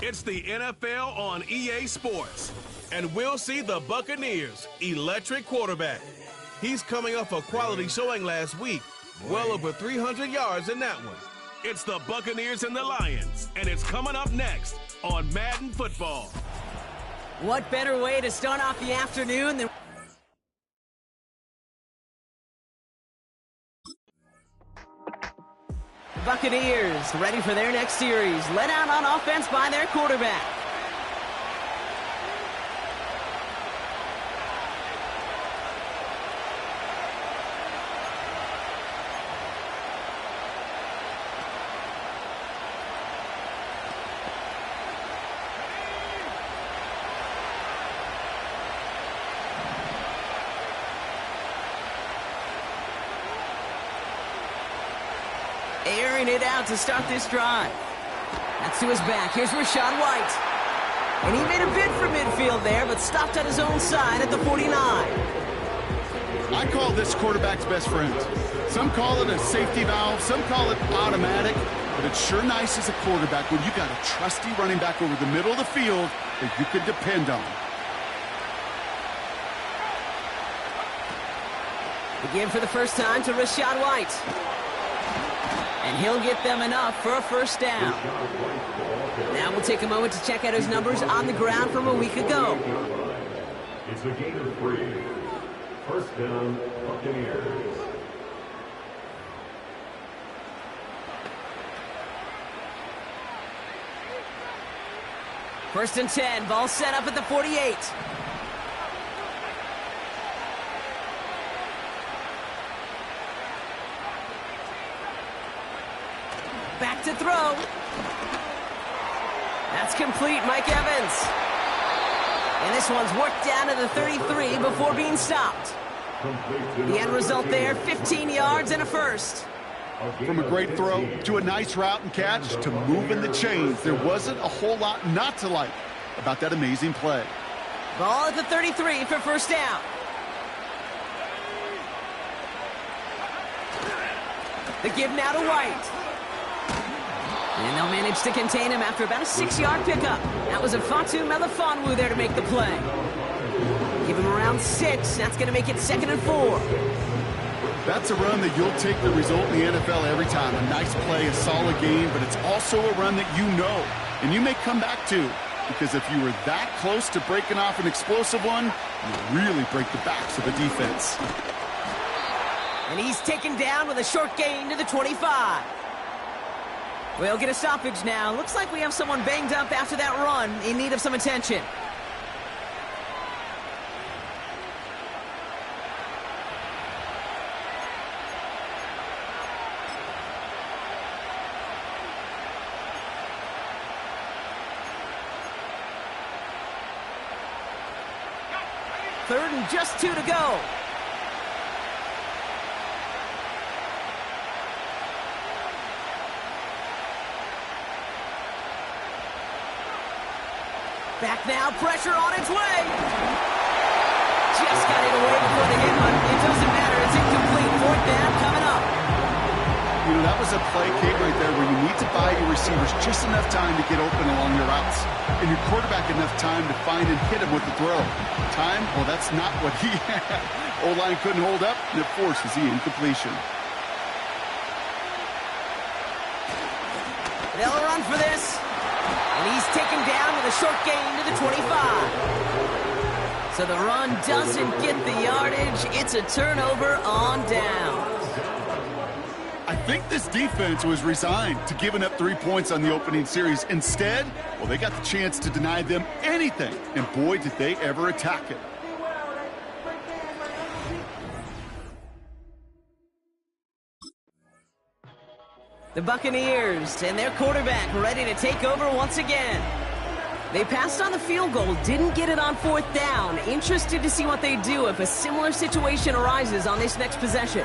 It's the NFL on EA Sports, and we'll see the Buccaneers' electric quarterback. He's coming off a quality showing last week, well over 300 yards in that one. It's the Buccaneers and the Lions, and it's coming up next on Madden Football. What better way to start off the afternoon than... Buccaneers ready for their next series, led out on offense by their quarterback. Airing it out to start this drive. That's to his back. Here's Rachaad White. And he made a bid for midfield there, but stopped at his own side at the 49. I call this quarterback's best friend. Some call it a safety valve, some call it automatic, but it's sure nice as a quarterback when you got a trusty running back over the middle of the field that you can depend on. Again for the first time to Rachaad White. And he'll get them enough for a first down. Now we'll take a moment to check out his numbers on the ground from a week ago. It's a gain of 3. First down, Buccaneers. First and 10, ball set up at the 48. Back to throw. That's complete, Mike Evans. And this one's worked down to the 33 before being stopped. The end result there, 15 yards and a first. From a great throw to a nice route and catch to moving the chains, there wasn't a whole lot not to like about that amazing play. Ball at the 33 for first down. The give now to White. And they'll manage to contain him after about a 6-yard pickup. That was a Fatu Melifonwu there to make the play. Give him around 6. That's going to make it 2nd and 4. That's a run that you'll take the result in the NFL every time. A nice play, a solid game, but it's also a run that you know, and you may come back to, because if you were that close to breaking off an explosive one, you really break the backs of the defense. And he's taken down with a short gain to the 25. We'll get a stoppage now. Looks like we have someone banged up after that run, in need of some attention. Third and just 2 to go. Back now, pressure on its way. Just got it away before the hit, but it doesn't matter. It's incomplete. 4th down coming up. You know, that was a play, Kate, right there where you need to buy your receivers just enough time to get open along your routes. And your quarterback enough time to find and hit him with the throw. Time? Well, that's not what he had. O-line couldn't hold up, and it forces the incompletion. They'll run for this. And he's taken down with a short gain to the 25. So the run doesn't get the yardage. It's a turnover on downs. I think this defense was resigned to giving up 3 points on the opening series. Instead, well, they got the chance to deny them anything. And boy, did they ever attack it. The Buccaneers and their quarterback ready to take over once again. They passed on the field goal, didn't get it on 4th down. Interested to see what they do if a similar situation arises on this next possession.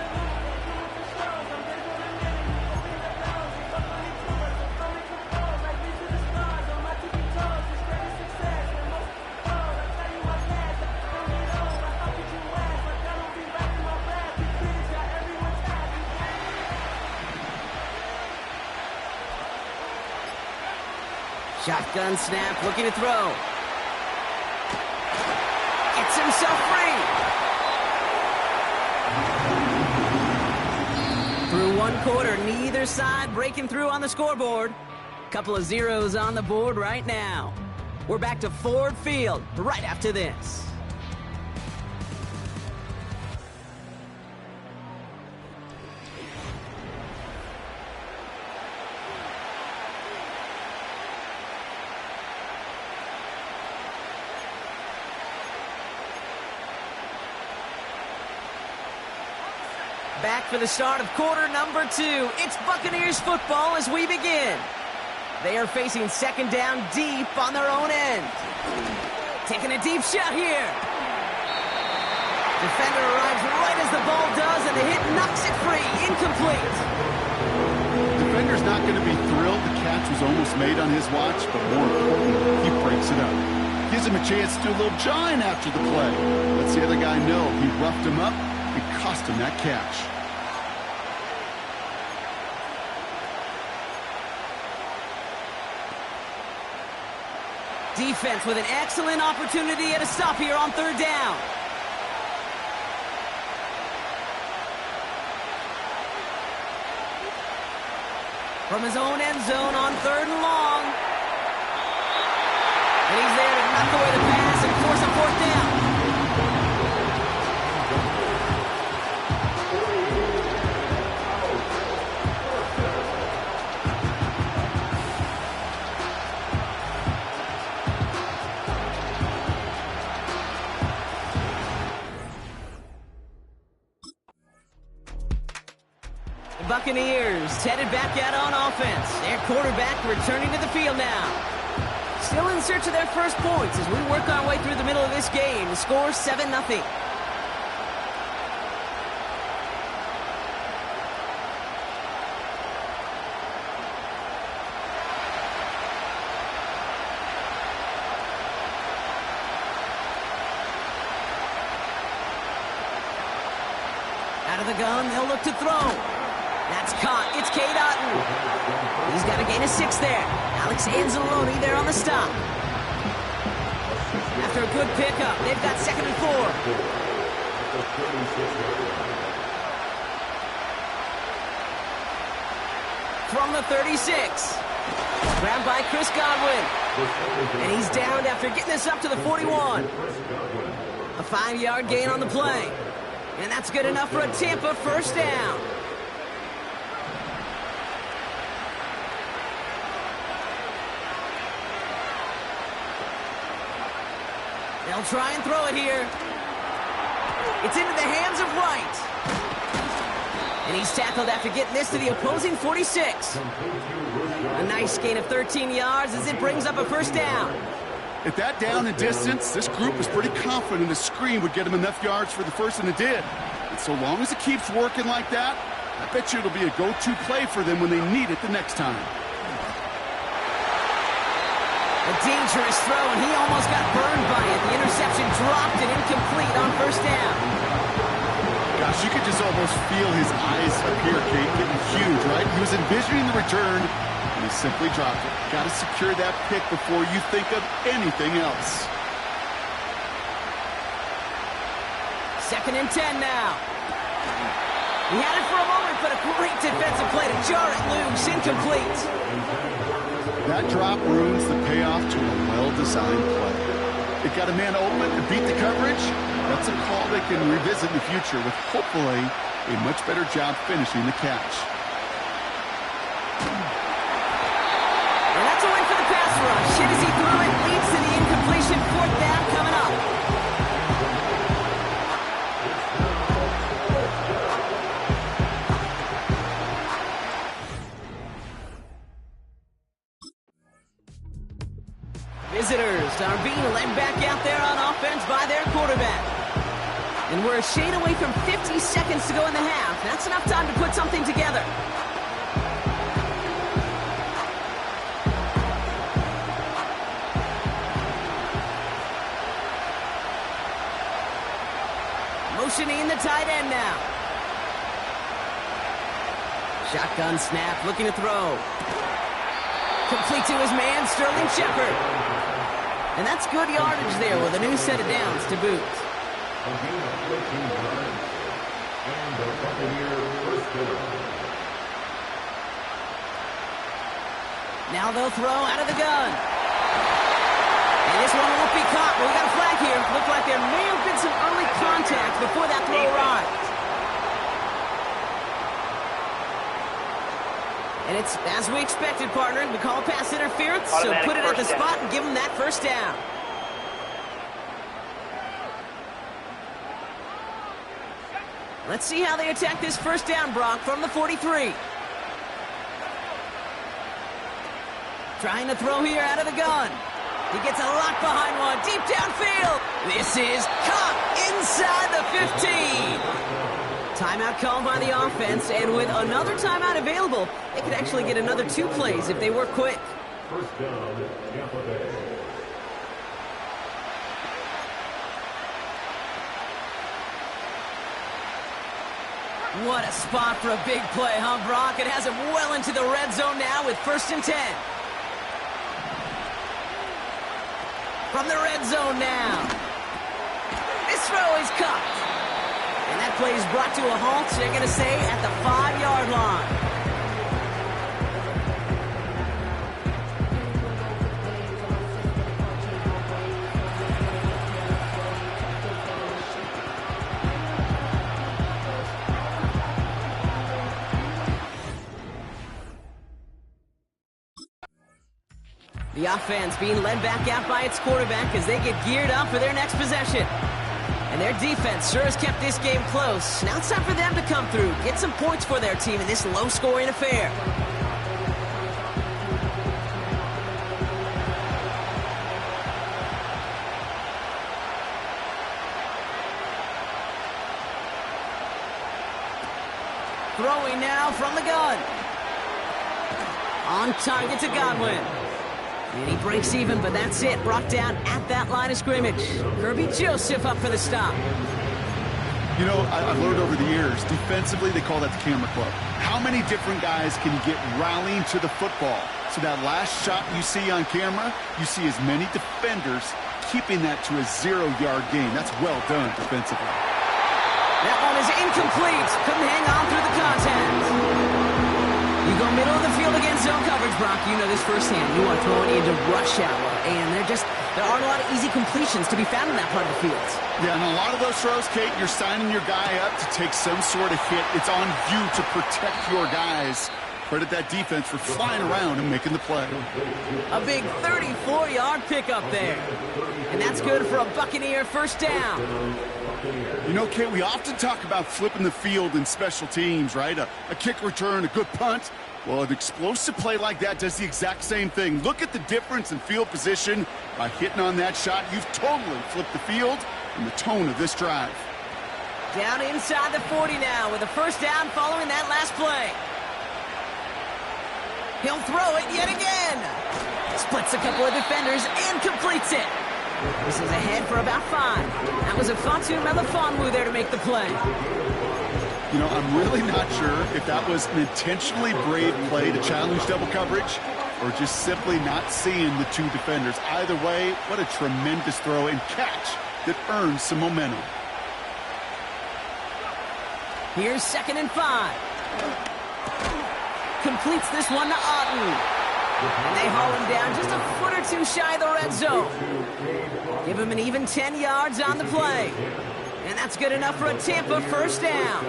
Shotgun snap, looking to throw. Gets himself free. Through one quarter, neither side breaking through on the scoreboard. Couple of zeros on the board right now. We're back to Ford Field right after this. Back for the start of quarter number 2. It's Buccaneers football as we begin. They are facing second down deep on their own end. Taking a deep shot here. Defender arrives right as the ball does, and the hit knocks it free. Incomplete. Defender's not going to be thrilled. The catch was almost made on his watch, but more importantly, he breaks it up. Gives him a chance to do a little jawing after the play. Lets the other guy know he roughed him up. It cost him that catch. Defense with an excellent opportunity at a stop here on third down. From his own end zone on third and long. And he's there to knock away the pass and force a fourth down. Buccaneers headed back out on offense. Their quarterback returning to the field now. Still in search of their first points as we work our way through the middle of this game. The score 7-0. Out of the gun, they'll look to throw. That's caught. It's Cade Otton. He's got a gain of 6 there. Alex Anzalone there on the stop. After a good pickup, they've got 2nd and 4. From the 36. Grabbed by Chris Godwin. And he's downed after getting this up to the 41. A 5-yard gain on the play. And that's good enough for a Tampa first down. They'll try and throw it here. It's into the hands of Wright. And he's tackled after getting this to the opposing 46. A nice gain of 13 yards as it brings up a first down. At that down and distance, this group was pretty confident a screen would get them enough yards for the first, and it did. And so long as it keeps working like that, I bet you it'll be a go-to play for them when they need it the next time. A dangerous throw, and he almost got burned by it. The interception dropped and incomplete on first down. Gosh, you could just almost feel his eyes up here, Kate, getting huge, right? He was envisioning the return, and he simply dropped it. Got to secure that pick before you think of anything else. 2nd and 10 now. He had it for a moment, but a great defensive play to jar it loose. Incomplete. That drop ruins the payoff to a well-designed play. It got a man open to beat the coverage. That's a call they can revisit in the future with hopefully a much better job finishing the catch. And that's a win for the pass rush. Hit as he threw it, leads to the incompletion. 4th down coming up. Visitors are being led back out there on offense by their quarterback. And we're a shade away from 50 seconds to go in the half. That's enough time to put something together. Motioning the tight end now. Shotgun snap, looking to throw. Complete to his man, Sterling Shepard. And that's good yardage there with a new set of downs to boot. A gain of 14 yards. And the Buccaneer first down. Now they'll throw out of the gun. And this one won't be caught. But we got a flag here. Looked like there may have been some early contact before that throw arrived. And it's as we expected, partner. We call pass interference, so put it at the spot and give them that first down. Let's see how they attack this first down, Brock, from the 43. Trying to throw here out of the gun. He gets a lock behind one, deep downfield. This is caught inside the 15. Timeout called by the offense, and with another timeout available, they could actually get another 2 plays if they work quick. First down, Tampa Bay. What a spot for a big play, huh, Brock? It has him well into the red zone now with 1st and 10. From the red zone now. This throw is caught. And that play is brought to a halt, so they're going to say at the 5-yard line. The offense being led back out by its quarterback as they get geared up for their next possession. And their defense sure has kept this game close. Now it's time for them to come through, get some points for their team in this low-scoring affair. Throwing now from the gun. On target to Godwin. And he breaks even, but that's it. Brought down at that line of scrimmage. Kirby Joseph up for the stop. You know, I've learned over the years, defensively, they call that the camera club. How many different guys can you get rallying to the football? So that last shot you see on camera, you see as many defenders keeping that to a 0-yard gain. That's well done defensively. That one is incomplete. Couldn't hang on through the contact. You go middle of the field against zone coverage, Brock. You know this firsthand. You are throwing into rush hour, and there aren't a lot of easy completions to be found in that part of the field. Yeah, and a lot of those throws, Kate, you're signing your guy up to take some sort of hit. It's on you to protect your guys. Credit that defense for flying around and making the play. A big 34-yard pickup there. And that's good for a Buccaneer first down. You know, Kate, we often talk about flipping the field in special teams, right? A kick return, a good punt. Well, an explosive play like that does the exact same thing. Look at the difference in field position. By hitting on that shot, you've totally flipped the field and the tone of this drive. Down inside the 40 now with a first down following that last play. He'll throw it yet again. Splits a couple of defenders and completes it. This is ahead for about 5. That was a Fatu Melifonwu there to make the play. You know, I'm really not sure if that was an intentionally brave play to challenge double coverage or just simply not seeing the 2 defenders. Either way, what a tremendous throw and catch that earns some momentum. Here's 2nd and 5. Completes this one to Otten. And they haul him down just a foot or 2 shy of the red zone. Give him an even 10 yards on the play. And that's good enough for a Tampa first down.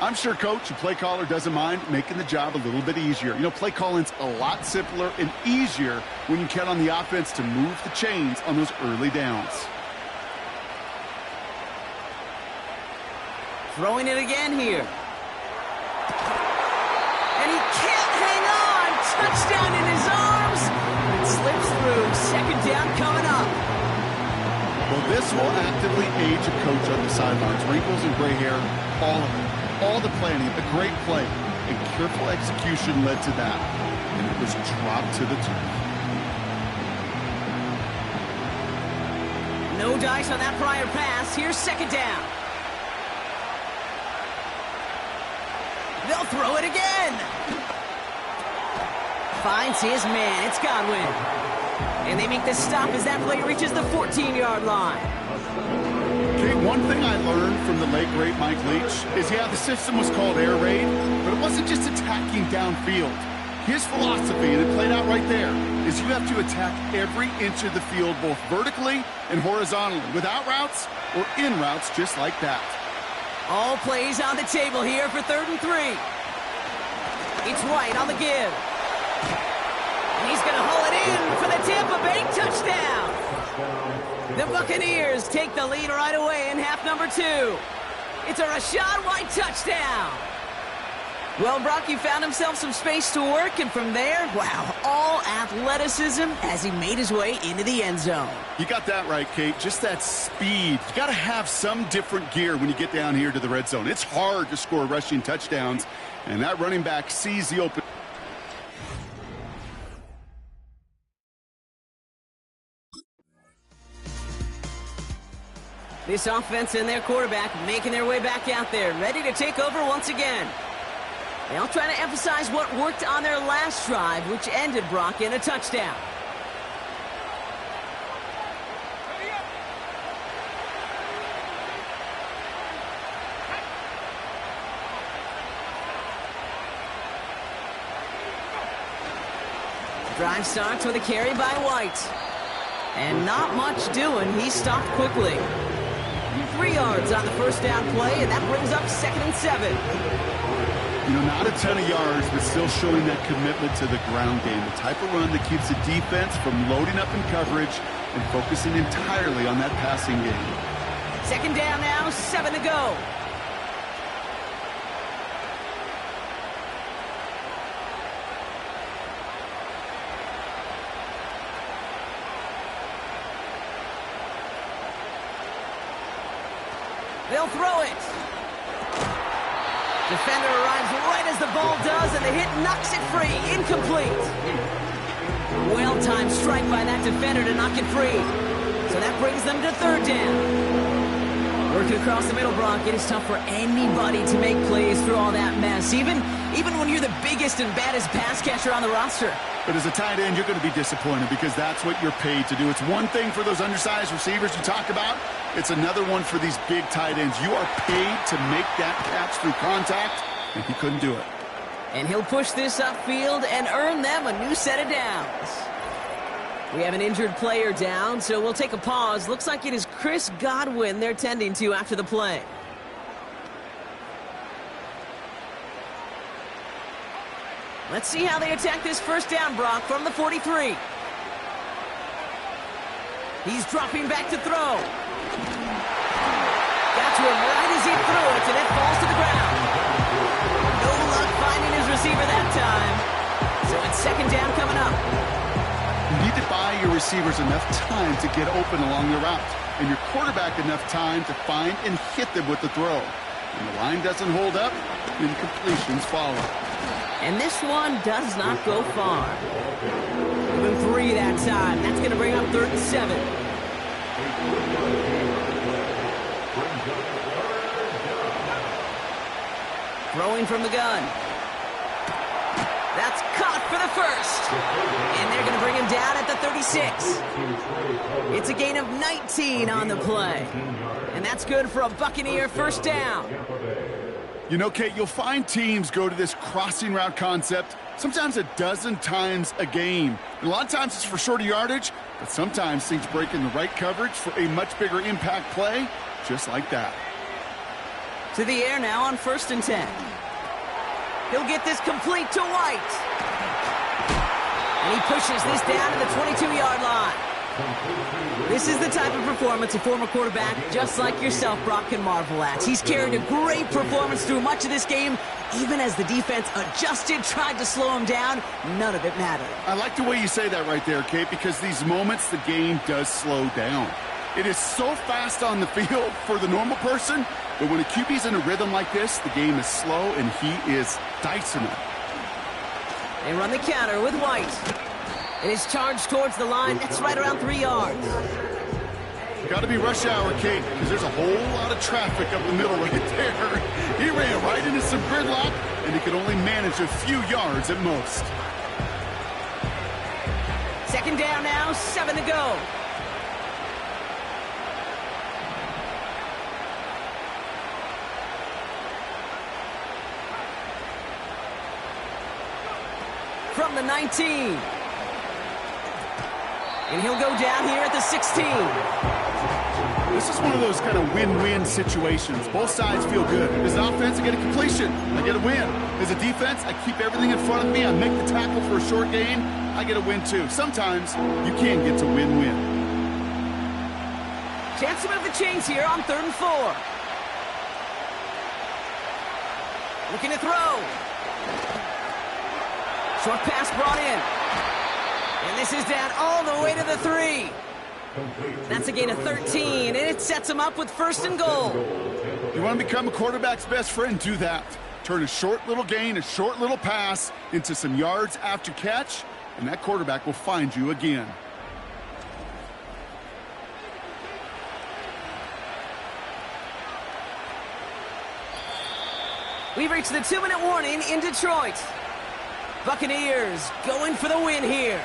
I'm sure Coach, the play caller, doesn't mind making the job a little bit easier. You know, play calling's a lot simpler and easier when you count on the offense to move the chains on those early downs. Throwing it again here. And he can't hang on. Touchdown in his arms. It slips through. 2nd down coming up. Well, this will actively age a coach on the sidelines. Wrinkles and gray hair, all of it. All the planning, a great play, and careful execution led to that. And it was dropped to the turf. No dice on that prior pass. Here's 2nd down. They'll throw it again. Finds his man. It's Godwin. And they make the stop as that play reaches the 14-yard line. Okay, one thing I learned from the late, great Mike Leach is, yeah, the system was called air raid, but it wasn't just attacking downfield. His philosophy, and it played out right there, is you have to attack every inch of the field, both vertically and horizontally, without routes or in routes, just like that. All plays on the table here for 3rd and 3. It's White on the give. And he's going to haul it in for the Tampa Bay touchdown. The Buccaneers take the lead right away in half number 2. It's a Rachaad White touchdown. Well, Brock, he found himself some space to work, and from there, wow, all athleticism as he made his way into the end zone. You got that right, Kate. Just that speed. You got to have some different gear when you get down here to the red zone. It's hard to score rushing touchdowns, and that running back sees the open. This offense and their quarterback making their way back out there, ready to take over once again. They'll try to emphasize what worked on their last drive, which ended, Brock, in a touchdown. Drive starts with a carry by White. And not much doing. He stopped quickly. 3 yards on the first down play, and that brings up 2nd and 7. You know, not a ton of yards, but still showing that commitment to the ground game. The type of run that keeps the defense from loading up in coverage and focusing entirely on that passing game. 2nd down now, 7 to go. They'll throw it. Defender arrives right as the ball does, and the hit knocks it free. Incomplete. Well-timed strike by that defender to knock it free. So that brings them to 3rd down. Working across the middle, Brock, it is tough for anybody to make plays through all that mess, even when you're the biggest and baddest pass catcher on the roster. But as a tight end, you're going to be disappointed because that's what you're paid to do. It's one thing for those undersized receivers you talk about. It's another one for these big tight ends. You are paid to make that catch through contact, and he couldn't do it. And he'll push this upfield and earn them a new set of downs. We have an injured player down, so we'll take a pause. Looks like it is Chris Godwin they're tending to after the play. Let's see how they attack this first down, Brock, from the 43. He's dropping back to throw. Got to him right as he threw it, and it falls to the ground. No luck finding his receiver that time. So it's 2nd down coming up. You need to buy your receivers enough time to get open along the route, and your quarterback enough time to find and hit them with the throw. When the line doesn't hold up, incompletions follow. And this one does not go far. Even 3 that time. That's going to bring up 3rd and 7. Throwing from the gun. That's caught for the first. And they're going to bring him down at the 36. It's a gain of 19 on the play. And that's good for a Buccaneer first down. You know, Kate, you'll find teams go to this crossing route concept sometimes a dozen times a game. And a lot of times it's for shorter yardage, but sometimes things break in the right coverage for a much bigger impact play, just like that. To the air now on 1st and 10. He'll get this complete to White. And he pushes this down to the 22-yard line. This is the type of performance a former quarterback just like yourself, Brock, can marvel at. He's carried a great performance through much of this game. Even as the defense adjusted, tried to slow him down, none of it mattered. I like the way you say that right there, Kate, because these moments the game does slow down. It is so fast on the field for the normal person, but when a QB's in a rhythm like this, the game is slow and he is dicing it. They run the counter with White. It is charged towards the line. That's right around 3 yards. Got to be rush hour, Kate, because there's a whole lot of traffic up the middle right there. He ran right into some gridlock, and he could only manage a few yards at most. Second down now, 7 to go. From the 19. And he'll go down here at the 16. This is one of those kind of win-win situations. Both sides feel good. As an offense, I get a completion. I get a win. As a defense, I keep everything in front of me. I make the tackle for a short gain. I get a win, too. Sometimes you can get to win-win. Chance to move the chains here on 3rd and 4. Looking to throw. Short pass brought in. And this is down all the way to the 3. That's a gain of 13, and it sets him up with 1st and goal. You want to become a quarterback's best friend? Do that. Turn a short little gain, a short little pass into some yards after catch, and that quarterback will find you again. We've reached the 2-minute warning in Detroit. Buccaneers going for the win here.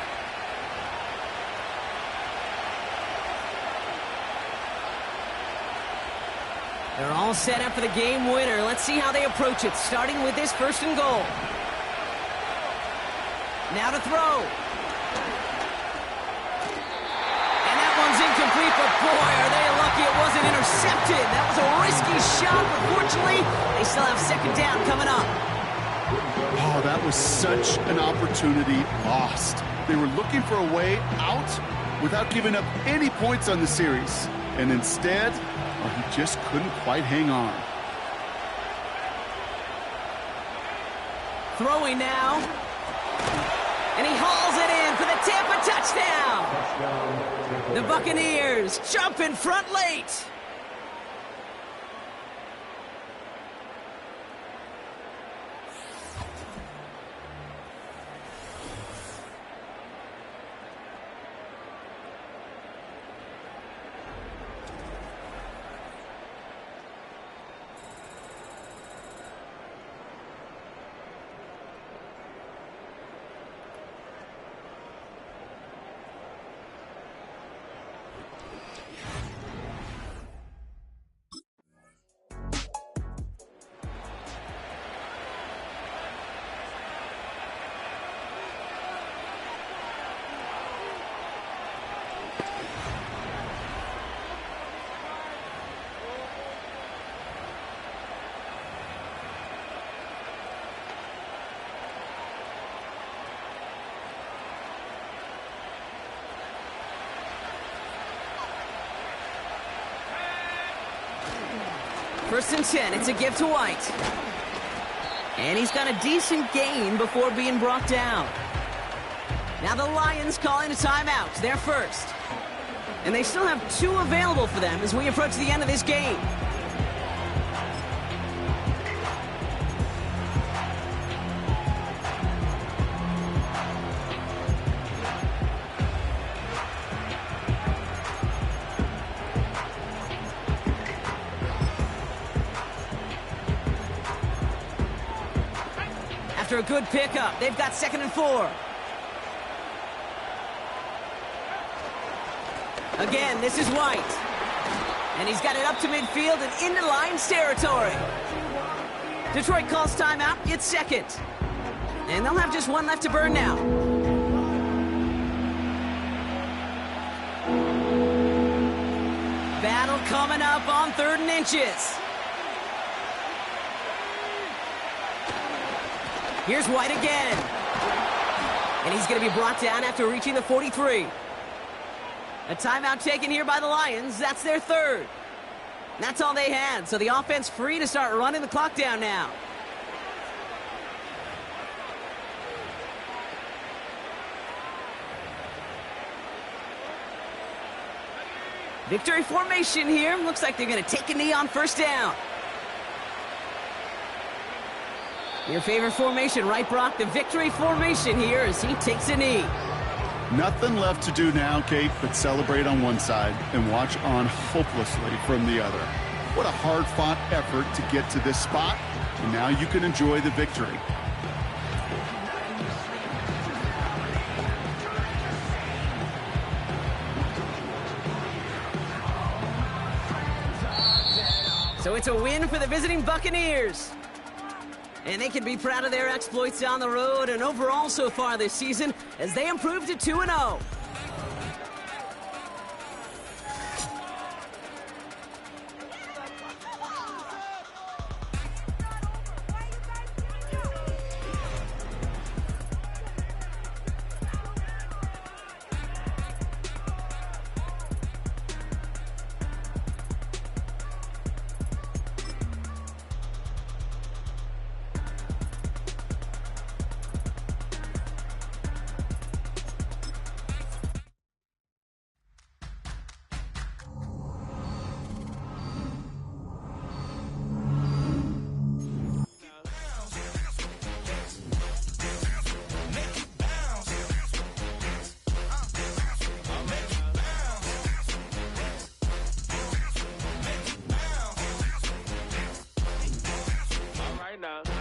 They're all set up for the game winner. Let's see how they approach it, starting with this 1st and goal. Now to throw. And that one's incomplete, but boy, are they lucky it wasn't intercepted. That was a risky shot, but fortunately, they still have 2nd down coming up. Oh, that was such an opportunity lost. They were looking for a way out without giving up any points on the series. And instead, he just couldn't quite hang on. Throwing now. And he hauls it in for the Tampa touchdown. The Buccaneers jump in front late. First and 10, it's a give to White. And he's got a decent gain before being brought down. Now the Lions calling a timeout. They're first. And they still have 2 available for them as we approach the end of this game. After a good pickup, they've got 2nd and 4. Again, this is White. And he's got it up to midfield and into Lions territory. Detroit calls timeout, it's 2nd. And they'll have just 1 left to burn now. Battle coming up on 3rd and inches. Here's White again. And he's going to be brought down after reaching the 43. A timeout taken here by the Lions. That's their 3rd. That's all they had, so the offense free to start running the clock down now. Victory formation here. Looks like they're going to take a knee on 1st down. Your favorite formation, right, Brock? The victory formation here as he takes a knee. Nothing left to do now, Kate, but celebrate on one side and watch on hopelessly from the other. What a hard-fought effort to get to this spot, and now you can enjoy the victory. So it's a win for the visiting Buccaneers. And they can be proud of their exploits on the road and overall so far this season as they improve to 2-0.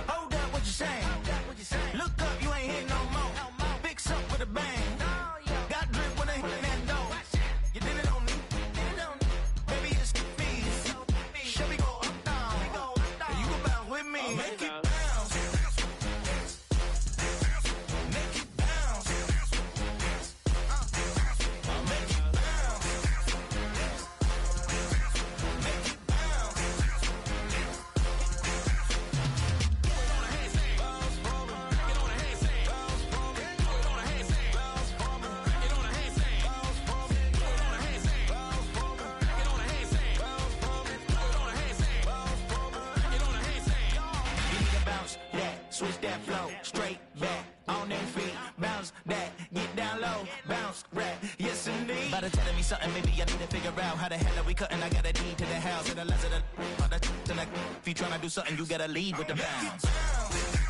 Hold up, what you saying? Look up, you ain't hitting no more. Fix up with a bang. Got drip when I hit that door. You did it on me. Baby, it's me. Show me go up, down. And you go bounce with me. Make it bounce. Make it bounce. Make it bounce. Make it bounce. Switch that flow, straight back, on them feet, bounce that, get down low, bounce, rap, yes indeed. By the telling me something, maybe I need to figure out how the hell are we cutting, I got a deed to the house, to the less of the, if you tryna do something, you gotta lead with the bounce.